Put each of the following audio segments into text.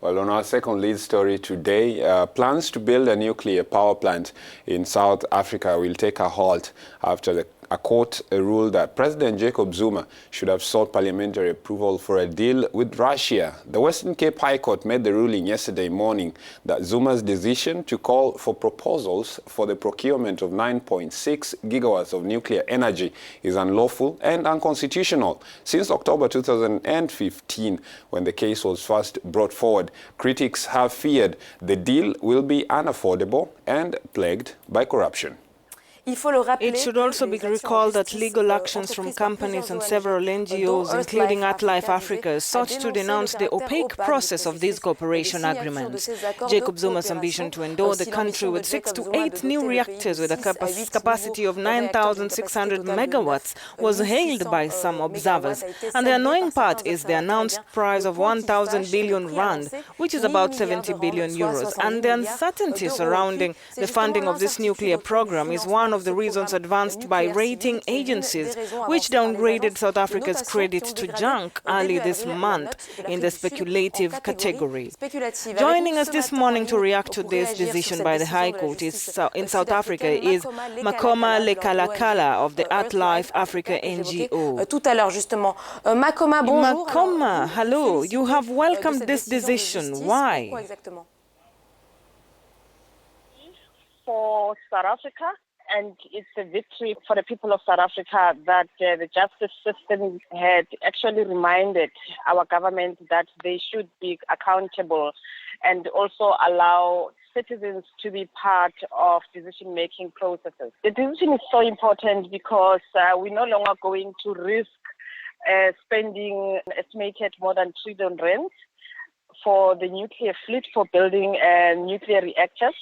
Well, on our second lead story today, plans to build a nuclear power plant in South Africa will take a halt after a court ruled that President Jacob Zuma should have sought parliamentary approval for a deal with Russia. The Western Cape High Court made the ruling yesterday morning that Zuma's decision to call for proposals for the procurement of 9.6 gigawatts of nuclear energy is unlawful and unconstitutional. Since October 2015, when the case was first brought forward, critics have feared the deal will be unaffordable and plagued by corruption. It should also be recalled that legal actions from companies and several NGOs, including Life Africa, sought to denounce the opaque process of these cooperation agreements. Jacob Zuma's ambition to endow the country with 6 to 8 new reactors with a capacity of 9,600 megawatts was hailed by some observers. And the annoying part is the announced price of 1,000 billion rand, which is about 70 billion euros. And the uncertainty surrounding the funding of this nuclear program is one of the reasons advanced by rating agencies, which downgraded South Africa's credit to junk early this month in the speculative category. Joining us this morning to react to this decision by the High Court in South Africa is Makoma Lekalakala of the Life Africa NGO. Makoma, hello. You have welcomed this decision. Why? For South Africa, and it's a victory for the people of South Africa that the justice system had actually reminded our government that they should be accountable and also allow citizens to be part of decision-making processes. The decision is so important because we're no longer going to risk spending estimated more than 3 trillion rand for the nuclear fleet for building nuclear reactors.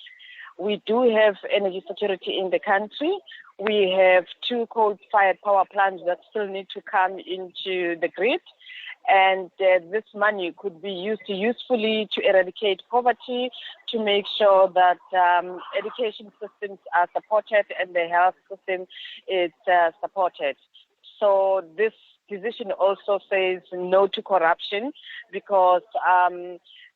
We do have energy security in the country. We have 2 coal-fired power plants that still need to come into the grid. And this money could be used usefully to eradicate poverty, to make sure that education systems are supported and the health system is supported. So this decision also says no to corruption because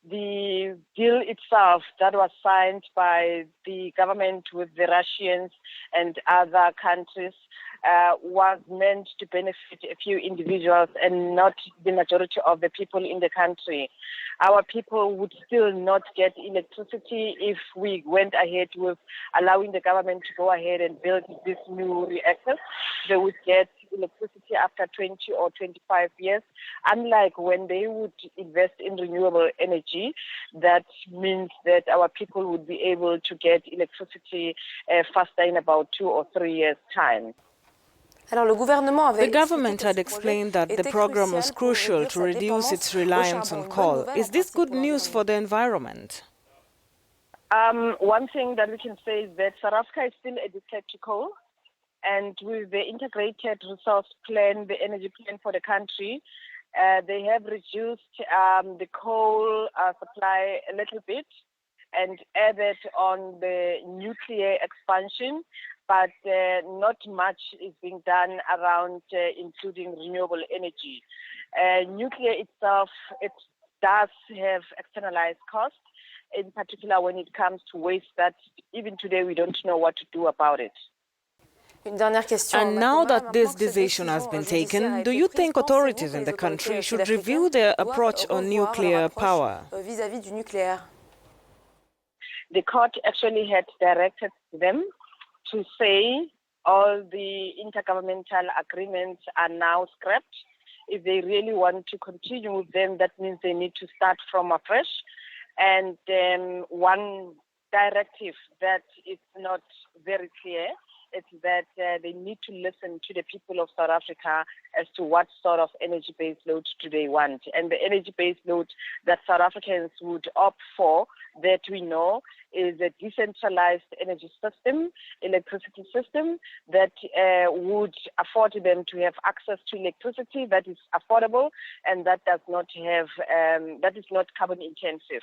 the deal itself that was signed by the government with the Russians and other countries was meant to benefit a few individuals and not the majority of the people in the country. Our people would still not get electricity if we went ahead with allowing the government to go ahead and build these new reactors. They would get electricity after 20 or 25 years, unlike when they would invest in renewable energy. That means that our people would be able to get electricity faster in about 2 or 3 years' time. The government had explained that the program was crucial to reduce its reliance on coal. Is this good news for the environment? One thing that we can say is that South Africa is still addicted to coal. And with the integrated resource plan, the energy plan for the country, they have reduced the coal supply a little bit and added on the nuclear expansion, but not much is being done around including renewable energy. Nuclear itself, it does have externalized costs, in particular when it comes to waste that even today we don't know what to do about it. And now that this decision has been taken, do you think authorities in the country should review their approach on nuclear power? The court actually had directed them to say all the intergovernmental agreements are now scrapped. If they really want to continue with them, that means they need to start from afresh. And one directive that is not very clear is that they need to listen to the people of South Africa as to what sort of energy-based load do they want. And the energy-based load that South Africans would opt for, that we know, is a decentralized energy system, electricity system, that would afford them to have access to electricity that is affordable and that does not have, that is not carbon intensive.